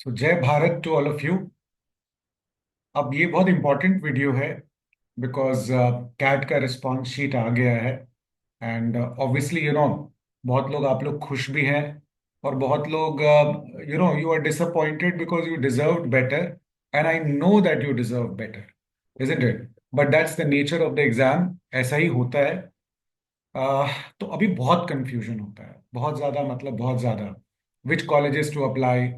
तो Jai Bharat to all of you. अब ये बहुत इंपॉर्टेंट वीडियो है बिकॉज कैट का रिस्पॉन्स शीट आ गया है। एंड ऑब्वियसली बहुत लोग आप लोग खुश भी हैं और बहुत लोग you are disappointed because you deserve better. And I know that you deserve better, isn't it? But that's the nature of the exam, ऐसा ही होता है। तो अभी बहुत कंफ्यूजन होता है, बहुत ज़्यादा, मतलब बहुत ज़्यादा। विच कॉलेजेस टू अप्लाई,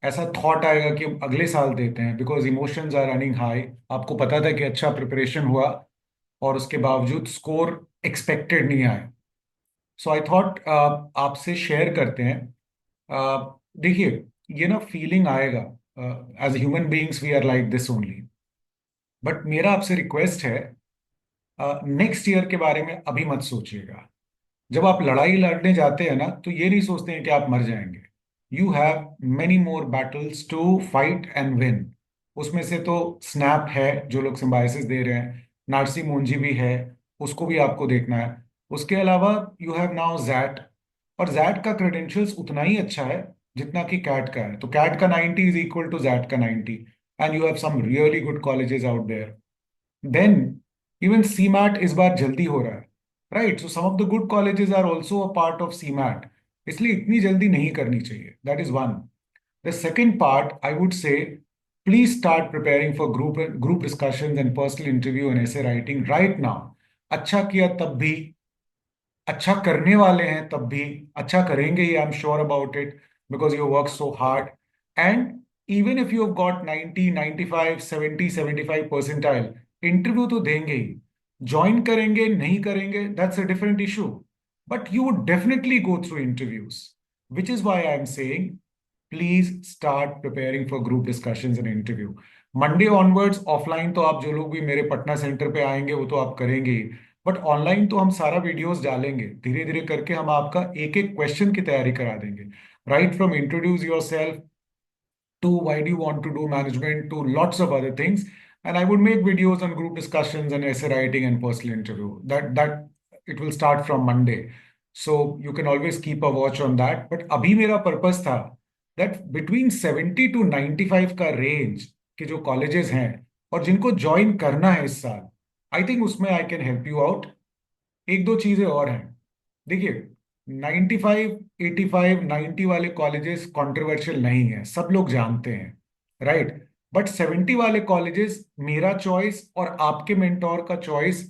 ऐसा थॉट आएगा कि हम अगले साल देते हैं because emotions are running high. आपको पता था कि अच्छा प्रिपरेशन हुआ और उसके बावजूद स्कोर एक्सपेक्टेड नहीं आए। सो आई थॉट आपसे शेयर करते हैं। देखिए, ये ना फीलिंग आएगा। As human beings we are like this only. But मेरा आपसे रिक्वेस्ट है, नेक्स्ट ईयर के बारे में अभी मत सोचिएगा। जब आप लड़ाई लड़ने जाते हैं ना, तो ये नहीं सोचते हैं कि आप मर जाएंगे। You have many more battles to fight and win. उसमें से तो स्नैप है, जो लोग सिम्बायसिस दे रहे हैं, नार्सी मोंजी भी है, उसको भी आपको देखना है। उसके अलावा यू हैव नाउ जैट। और जैट का क्रेडेंशियल्स उतना ही अच्छा है जितना कि कैट का है। तो कैट का 90 इज इक्वल टू जैट का 90। And you have some really good colleges out there. Then even CMAT इस बार जल्दी हो रहा है, right? So some of the good colleges are also a part of CMAT. इसलिए इतनी जल्दी नहीं करनी चाहिए, that is one. The second part I would say, please start preparing for group discussions and personal interview and ऐसे writing right now. अच्छा किया तब भी, अच्छा करने वाले हैं तब भी, अच्छा करेंगे ही, I am sure about it, because you work so hard. And even if you have got 90, 95, 70, 75 percentile, interview तो देंगे ही। ज्वाइन करेंगे नहीं करेंगे, that's a different issue. But you would definitely go through interviews, which is why I am saying please start preparing for group discussions and interview. Monday onwards offline तो आप जो लोग भी मेरे पटना सेंटर पे आएंगे वो तो आप करेंगे ही। बट ऑनलाइन तो हम सारा वीडियोस डालेंगे, धीरे धीरे करके हम आपका एक एक क्वेश्चन की तैयारी करा देंगे। Right from introduce your self to why do you want to do management to lots of other things. And I would make videos on group discussions and essay writing and personal interview. That it will start from Monday, so you can always keep a watch on that. But अभी मेरा purpose था that between 70 to 95 का range के जो colleges हैं और जिनको join करना है इस साल, आई थिंक उसमें I can help you out. एक दो चीजें और हैं। देखिए, 95, 85, 90 वाले कॉलेजेस कंट्रोवर्शियल नहीं है, सब लोग जानते हैं, राइट? बट 70 वाले कॉलेजेस, मेरा चॉइस और आपके मेंटोर का चॉइस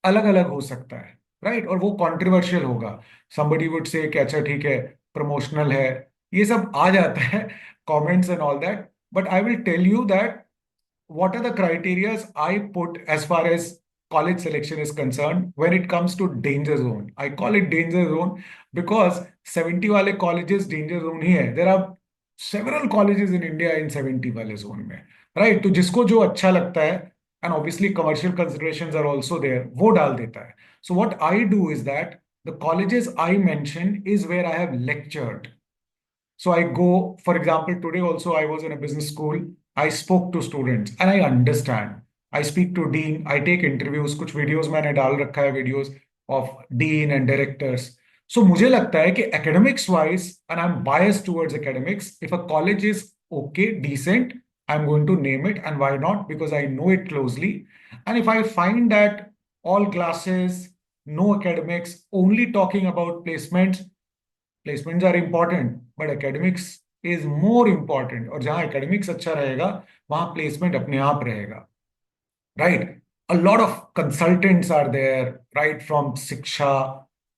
अलग अलग हो सकता है, राइट? और वो कंट्रोवर्शियल होगा। somebody वुड से कि अच्छा ठीक है, प्रमोशनल है, ये सब आ जाता है, comments and all that. But I will tell you that what are the criterias I put as far as college selection is concerned when it comes to danger zone. I call it danger zone because 70 वाले colleges danger zone ही है. There are several colleges in India in 70 वाले zone में, right? तो जिसको जो अच्छा लगता है, and obviously commercial considerations are also there, वो डाल देता है. So what I do is that the colleges I mention is where I have lectured. So I go, for example, today also I was in a business school. I spoke to students and I understand. I speak to dean. I take interviews. कुछ videos मैंने डाल रखा है, videos of dean and directors. So मुझे लगता है कि academics wise, and I'm biased towards academics, if a college is okay, decent, I'm going to name it. And why not? Because I know it closely. And if I find that all classes, no academics, only talking about placements, placements are important but academics is more important. और जहां academics अच्छा रहेगा वहां placement अपने आप रहेगा, right? A lot of consultants are there, right from Shiksha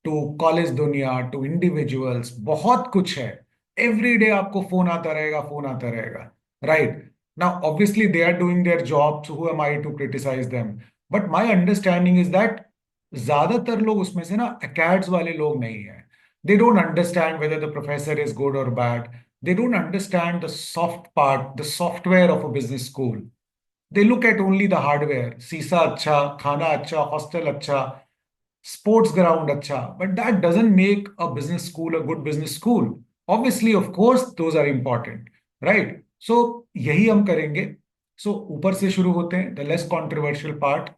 to college Dunia to individuals, बहुत कुछ है। एवरी डे आपको फोन आता रहेगा, फोन आता रहेगा, right? Now obviously they are doing their job, so who am I to criticise them? But my understanding is that ज्यादातर लोग उसमें से ना अकेड्स वाले लोग नहीं है। They don't understand whether the professor is good or bad. They don't understand the soft part, the software of a business school. They look at only the hardware. सीसा अच्छा, खाना अच्छा, हॉस्टल अच्छा, स्पोर्ट्स ग्राउंड अच्छा, but that doesn't make a business school a good business school. Obviously, of course, those are important, right? So यही हम करेंगे। So ऊपर से शुरू होते हैं, the less controversial part.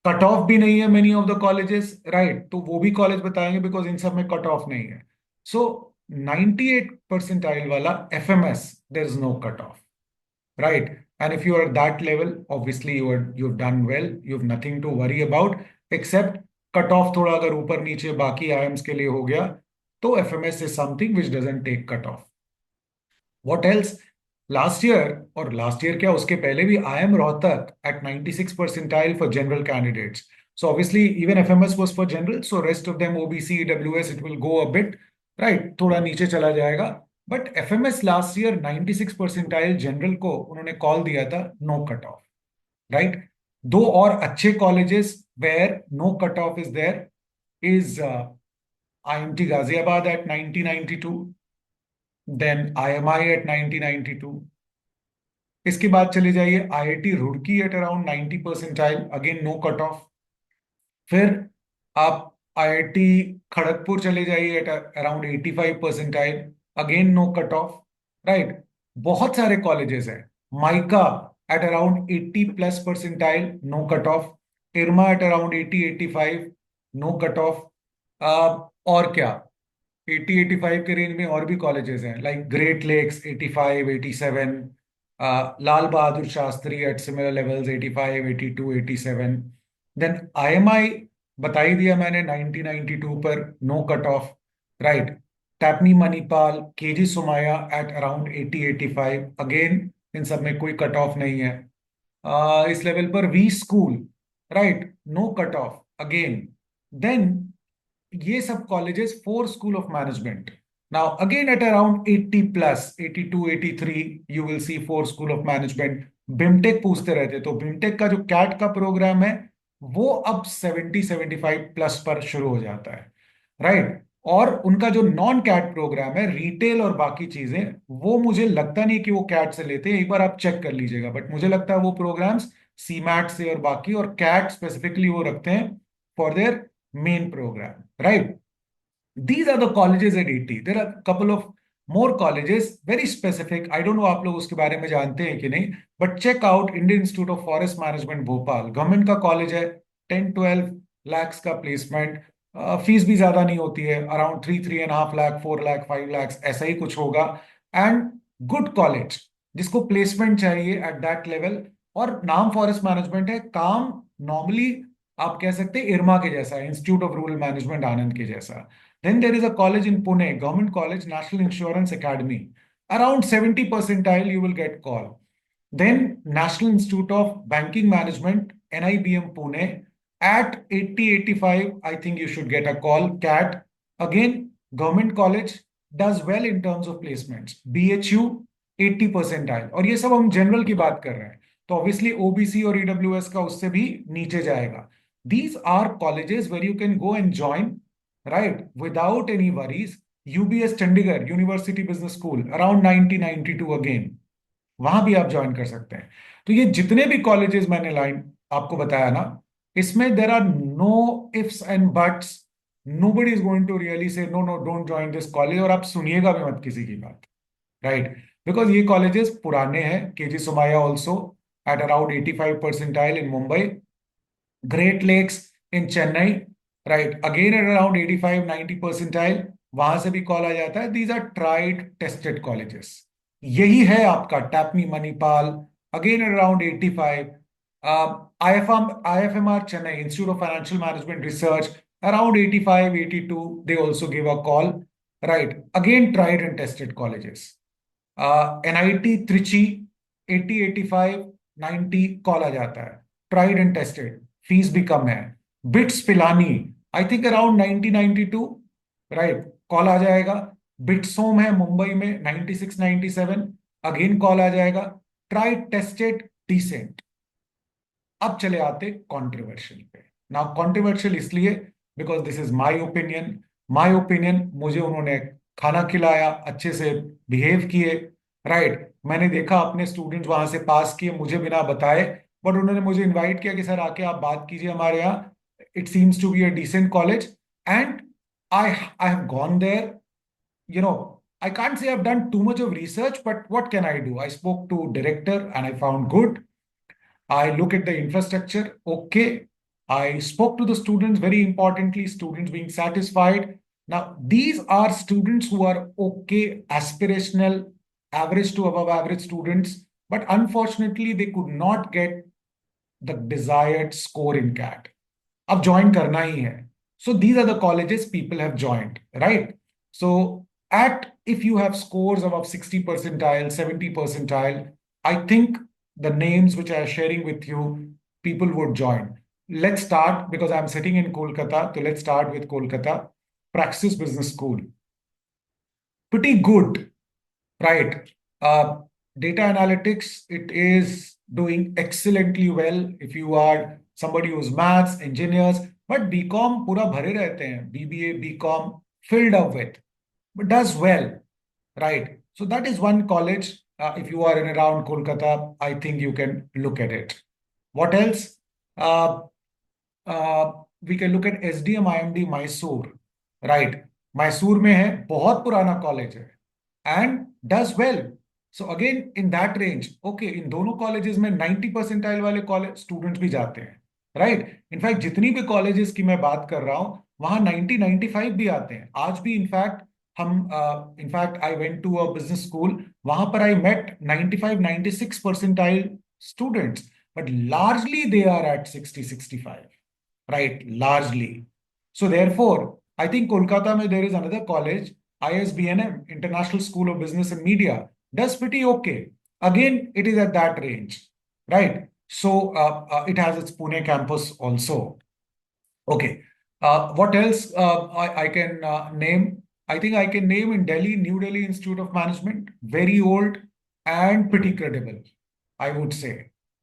Cut off भी नहीं है many of the colleges, right? तो वो भी कॉलेज बताएंगे बिकॉज इन सब में कट ऑफ नहीं है। सो 98 परसेंटाइल वाला FMS, there is no cut off, right? And if you are at that level, obviously you've done well, you've nothing to worry about, except cut off थोड़ा अगर ऊपर नीचे बाकी आईएम्स के लिए हो गया, तो FMS is something which doesn't take cut off. What else? Last year, और लास्ट ईयर क्या, उसके पहले भी I M Rohtak at 96 percentile for general candidates. So obviously even FMS was for general, so rest of them OBC, EWS, it will go a bit, right, थोड़ा नीचे चला जाएगा। But FMS last year 96 percentile general को उन्होंने call दिया था no cut off, right? दो और अच्छे colleges where no cut off is there is IMT Ghaziabad at 9092, then IMI at 9092। इसके बाद चले जाइए IIT Roorkee at around 90 percentile, again no cut off. फिर आप IIT खड़गपुर चले जाइए at around 85 percentile, again no cut off, right? बहुत सारे कॉलेजेस हैं। MICA at around 80 plus percentile, no cut off. IRMA at around 80 85, no cut of. और क्या, 80 85 के रेंज में और भी कॉलेजेस हैं, like Great Lakes 85 87, Lal Bahadur Shastri at similar levels 85 82 87। Then IMI बता ही दिया मैंने 90 92 पर, no cut off, right? TAPMI Manipal, KJ Somaiya at around 80 85, again इन सब में कोई कट ऑफ नहीं है। इस लेवल पर we school, right, no cut off again. Then ये सब colleges, FORE school of management, now again at around 80 plus 82 83, you will see FORE school of management. BIMTECH पूछते रहते, तो बिमटेक का जो कैट का प्रोग्राम है वो अब 70 75 प्लस पर शुरू हो जाता है, राइट? और उनका जो नॉन कैट प्रोग्राम है, रिटेल और बाकी चीजें, वो मुझे लगता नहीं कि वो कैट से लेते हैं, एक बार आप चेक कर लीजिएगा, बट मुझे लगता है वो प्रोग्राम्स सीमैट से और बाकी, और कैट स्पेसिफिकली वो रखते हैं for their main program, right? These are the colleges at ET. There are a couple of more colleges, very specific. I don't know आप लोग उसके बारे में जानते हैं कि नहीं, but check out Indian Institute of Forest Management Bhopal, government का कॉलेज है, 10 12 लाख का प्लेसमेंट, फीस भी ज्यादा नहीं होती है, अराउंड 3 3.5 लाख 4 लाख 5 लाख ऐसा ही कुछ होगा। एंड गुड कॉलेज, जिसको प्लेसमेंट चाहिए एट दैट लेवल, और नाम फॉरेस्ट मैनेजमेंट है, काम नॉर्मली आप कह सकते हैं इरमा के जैसा, इंस्टीट्यूट ऑफ रूरल मैनेजमेंट आनंद के जैसा। Then there is a college in Pune, government college, National Insurance Academy. Around 70 percentile, you will get call. Then National Institute of Banking Management, NIBM Pune, at 80 85, I think you should get a call. CAT, again, government college, does well in terms of placements. BHU, 80 percentile. और ये सब हम general की बात कर रहे हैं, तो ऑब्वियसली OBC और EWS का उससे भी नीचे जाएगा। These are colleges where you can go and join, right, without any worries. UBS Chandigarh, University Business School, around 90 92 again, वहां भी आप ज्वाइन कर सकते हैं। तो ये जितने भी कॉलेजेस मैंने लाइन आपको बताया ना, इसमें there are no ifs and buts. Nobody is going to really say no no don't join this college, और आप सुनिएगा भी मत किसी की बात, राइट? बिकॉज ये कॉलेजेस पुराने हैं। KJ Somaiya also at around 85 percentile in Mumbai, Great Lakes in Chennai, right, again at around 85 90 percentile, वहां से भी कॉल आ जाता है। These are tried tested colleges. यही है आपका TAPMI Manipal, again at around 85, IFMR Chennai, institute of financial management research, around 85 82, they also give a call, right, again tried and tested colleges. NIT Trichy 80 85 90 call आ जाता है, ट्राइड एंड टेस्टेड, फीस भी कम है। BITS Pilani, I think around 90 92, right, call आ जाएगा। BITSoM है मुंबई में 96 97, अगेन कॉल आ जाएगा, ट्राइड टेस्टेड डिसेंट। अब चले आते कंट्रोवर्शियल पे। नाउ कंट्रोवर्शियल इसलिए because this is my opinion, मुझे उन्होंने खाना खिलाया, अच्छे से बिहेव किए, राइट? मैंने देखा अपने स्टूडेंट्स वहां से पास किए मुझे बिना बताए, बट उन्होंने मुझे इनवाइट किया कि सर आके आप बात कीजिए हमारे यहाँ, it seems to be a decent college, and I have gone there, you know, I can't say I've done too much of research, but what can I do? I spoke to director and I found good. I look at the infrastructure. Okay. I spoke to the students, very importantly, students being satisfied. Now, these are students who are okay, aspirational, average to above average students, but unfortunately, they could not get the desired score in CAT. अब join करना ही है. So these are the colleges people have joined, right? So at if you have scores above 60 percentile, 70 percentile, I think the names which I am sharing with you, people would join. Let's start because I'm sitting in Kolkata. So let's start with Kolkata. Praxis Business School. Pretty good, right? Uh, Data analytics, it is doing excellently well if you are somebody who's maths, engineers, but BCom पूरा भरे रहते हैं. BBA, BCom filled up with, but does well, right? So that is one college. If you are in around Kolkata, I think you can look at it. What else? Uh, uh, we can look at SDM IMD Mysore, right? Mysore में है, बहुत पुराना college है and does well. So again, in that range, okay, इन दोनों colleges में 90 percentile वाले college students भी जाते हैं, राइट? इनफैक्ट जितनी भी कॉलेजेस की मैं बात कर रहा हूं वहां 90 95 भी आते हैं आज भी. इनफैक्ट हम in fact I went to a business school, वहां पर I met 95 96 percentile students, but largely they are at 60 65, right? Largely. So therefore, I think Kolkata mein there is another college, ISBNM, International School of Business and Media, does pretty okay. Again, it is at that range, right? So it has its Pune campus also. Okay. What else I can name? I think I can name in Delhi, New Delhi Institute of Management, very old and pretty credible, I would say.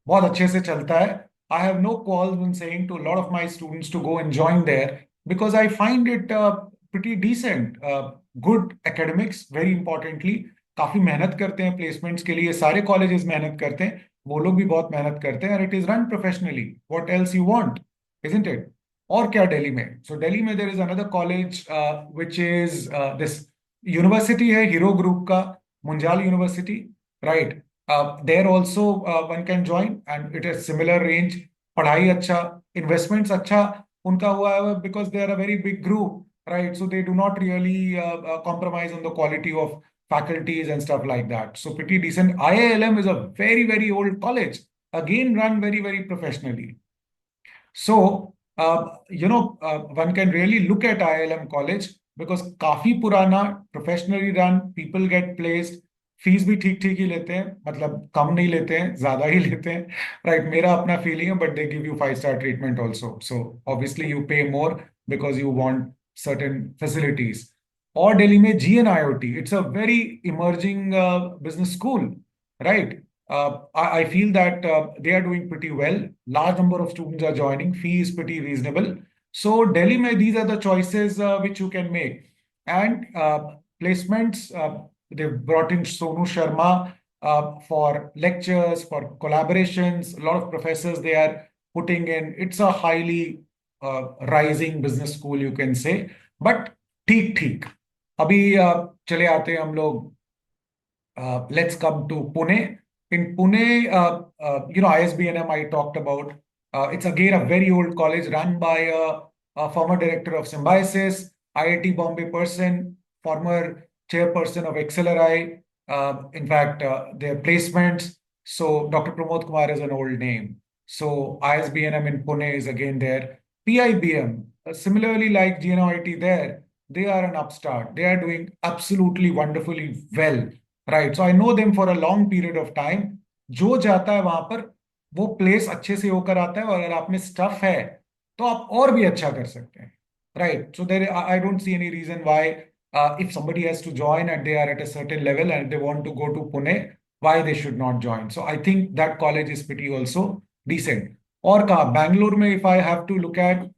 बहुत अच्छे से चलता है. I have no calls when saying to a lot of my students to go and join there because I find it pretty decent. Good academics, very importantly. काफी मेहनत करते हैं placements के लिए. सारे कॉलेजेस मेहनत करते हैं, वो लोग भी बहुत मेहनत करते हैं. and it is run professionally. What else you want, isn't it? और क्या दिल्ली में? सो दिल्ली में there is another college which is this university है हीरो ग्रुप का, Munjal university, right? There also one can join and it is similar range. पढ़ाई अच्छा, investments अच्छा उनका हुआ है because they are a very big group, right? So they do not really compromise on the quality of faculties and stuff like that. So pretty decent. IILM is a very, very old college, again run very, very professionally. So, one can really look at IIM college because काफी पुराना, professionally run, people get placed, fees भी ठीक ठीक ही लेते हैं, मतलब कम नहीं लेते हैं, ज्यादा ही लेते हैं, राइट? मेरा अपना फीलिंग है, but they give you 5 star treatment also. So obviously you pay more because you want certain facilities. और दिल्ली में GNIOT, it's a very emerging business school, right? I feel that they are doing pretty well. Large number of students are joining. Fee is pretty reasonable. So Delhi mein, these are the choices which you can make. And placements, they've brought in Sonu Sharma for lectures, for collaborations. A lot of professors they are putting in. It's a highly rising business school, you can say. But ठीक ठीक. अभी चले आते हैं हम लोग. Let's come to Pune. In Pune, ISBNM I talked about. It's again a very old college run by a former director of Symbiosis, IIT Bombay person, former chairperson of XLRI. In fact, their placements. So Dr. Pramod Kumar is an old name. So ISBNM in Pune is again there. PIBM, similarly like GNOIT there, they are an upstart. They are doing absolutely wonderfully well. Right. So I know them for a long period of time. जो जाता है वहां पर वो place अच्छे से होकर आता है, और अगर आप में स्टफ है तो आप और भी अच्छा कर सकते हैं, right? So there I don't see any reason why if somebody has to join and they are at a certain level and they want to go to Pune, why they should not join. So I think that college is pretty also decent. और कहा बैंगलोर में if I have to look at,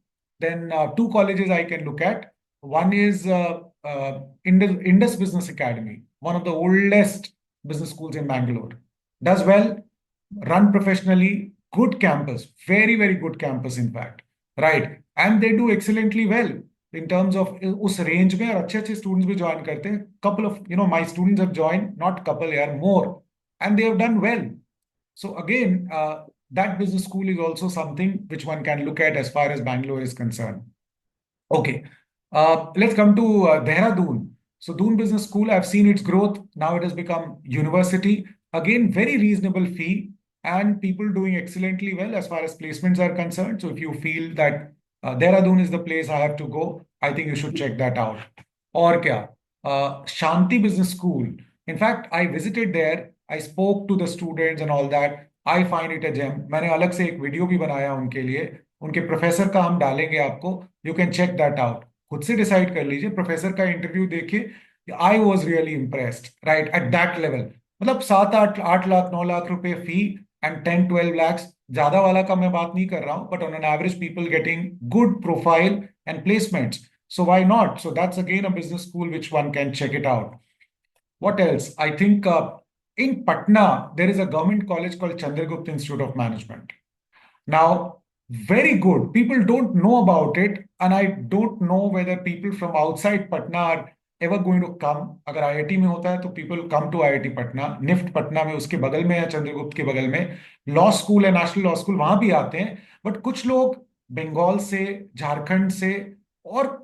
then two colleges I can look at. One is Indus Business Academy, one of the oldest business schools in Bangalore. Does well, run professionally, good campus, very, very good campus, in fact, right? And they do excellently well in terms of उस range में, और अच्छे अच्छे students भी join करते हैं. Couple of, my students have joined, not couple, यार, more, and they have done well. So again, that business school is also something which one can look at as far as Bangalore is concerned. Okay. Let's come to Dehradun. So Doon Business School, I've seen its growth. Now it has become university. Again, very reasonable fee and people doing excellently well as far as placements are concerned. So if you feel that Dehradun is the place I have to go, I think you should check that out. और क्या? Shanti Business School. In fact, I visited there. I spoke to the students and all that. I find it a gem. मैंने अलग से एक video भी बनाया उनके लिए. उनके प्रोफेसर का हम डालेंगे आपको. You can check that out. खुद से डिसाइड कर लीजिए, प्रोफेसर का इंटरव्यू देखिए. I was really impressed, right, at that level. मतलब 7 8 8 लाख 9 लाख रुपए फी एंड 10 12 लैक्स. ज्यादा वाला का मैं बात नहीं कर रहा हूं, but on an average people getting good profile and placements. So why not? So that's again a business school which one can check it out. What else? I think in Patna there is a government college called Chandragupta Institute of Management. Now, very good. People don't know about it, and I don't know whether people from outside Patna are ever going to come. अगर IIT में होता है तो people come to IIT Patna. NIFT Patna में उसके बगल में है, चंद्रगुप्त के बगल में लॉ स्कूल है, नेशनल लॉ स्कूल, वहां भी आते हैं. बट कुछ लोग बंगाल से, झारखंड से, और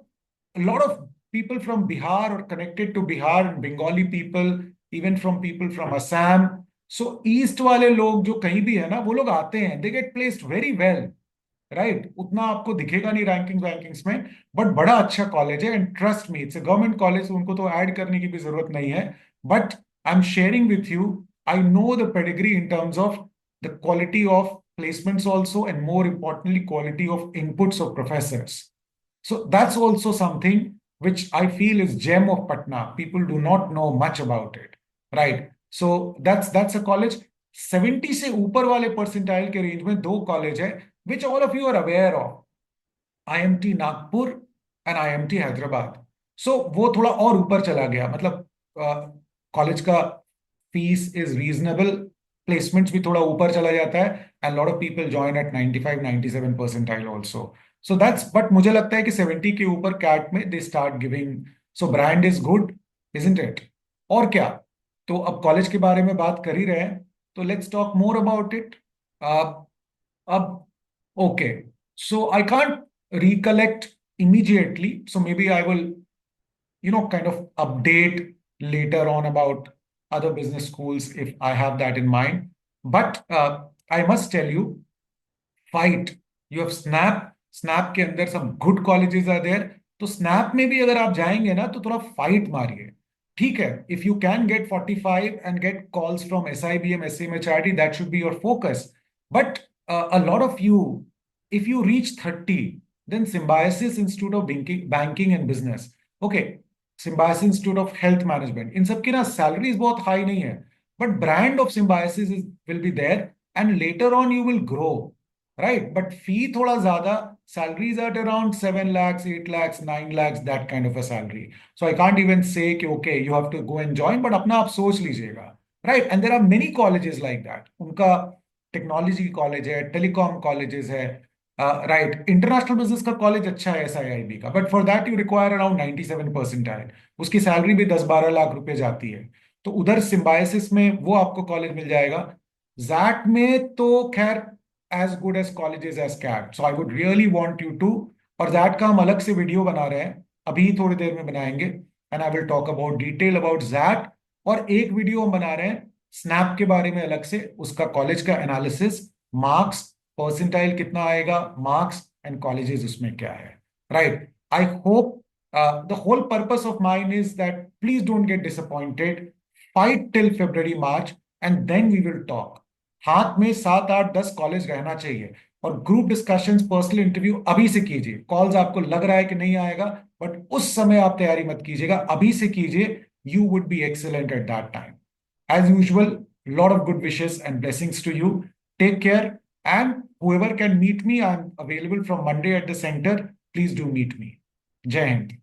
lot of people from Bihar or connected to Bihar, and Bengali people, even from people from Assam. So east वाले लोग जो कहीं भी है ना, वो लोग आते हैं, they get placed very well, right. उतना आपको दिखेगा नहीं रैंकिंग वैंकिंग्स में, बट बड़ा अच्छा कॉलेज है. And trust me, it's a government college, उनको तो ऐड करने की भी जरूरत नहीं है. But I am sharing with you, I know the pedigree in terms of the quality of placements also, and more importantly quality of inputs of professors. So that's also something which I feel is gem of Patna. People do not know much about it, right? So that's a college. 70 से ऊपर वाले percentile के range में दो college है which all of you are aware of. IMT Nagpur and IMT Hyderabad. So वो थोड़ा और ऊपर चला गया, मतलब कॉलेज का फीस इज रीजनेबल, प्लेसमेंट्स भी थोड़ा ऊपर चला जाता है, and lot of people join at 95 97 percentile also. So that's, but मुझे लगता है कि 70 के ऊपर कैट में they start giving. So brand is good, isn't it? और क्या. तो अब कॉलेज के बारे में बात कर ही रहे हैं, तो let's talk more about it. अब okay, so I can't recollect immediately. So maybe I will, kind of update later on about other business schools if I have that in mind. But I must tell you, fight. You have Snap. Snap के अंदर some good colleges are there. तो Snap में भी अगर आप जाएंगे ना तो थोड़ा फाइट मारिए. ठीक है, if you can get 45 and get calls from SIBM, SMHRD, that should be your focus. But a lot of you, if you reach 30, then Symbiosis Institute of Banking and Business. Okay, Symbiosis Institute of Health Management. इन सब की ना salaries बहुत high नहीं है. But brand of Symbiosis will be there, and later on you will grow. Right, but fee थोड़ा ज्यादा, salaries at around 7 lakhs, 8 lakhs, 9 lakhs, that kind of a salary. So I can't even say कि okay, you have to go and join, but अपना आप सोच लीजिएगा. Right, and there are many colleges like that. उनका technology college है, telecom colleges है, right. International business का college अच्छा है SIIB का, but for that you require around 97 percentile. उसकी सैलरी भी 10 12 लाख रुपए जाती है. तो उधर सिम्बायसिस में वो आपको कॉलेज मिल जाएगा. जैट में तो खैर as good as colleges as CAT. So I would really want you to, और जैट का हम अलग से वीडियो बना रहे हैं, अभी थोड़ी देर में बनाएंगे, and I will talk about detail about XAT. और एक वीडियो हम बना रहे हैं स्नैप के बारे में अलग से, उसका कॉलेज का एनालिसिस, मार्क्स, परसेंटाइल कितना आएगा, मार्क्स एंड कॉलेजेस उसमें क्या है, right. I hope the whole purpose of mine is that please don't get disappointed. Fight till February March and then we will talk. हाथ में 7 8 10 कॉलेज रहना चाहिए. और ग्रुप डिस्कशंस, पर्सनल इंटरव्यू अभी से कीजिए. कॉल्स आपको लग रहा है कि नहीं आएगा, बट उस समय आप तैयारी मत कीजिएगा, अभी से कीजिए. You would be excellent at that time. As usual, lot of good wishes and blessings to you. Take care. And whoever can meet me, I'm available from Monday at the center. Please do meet me. Jai Hind.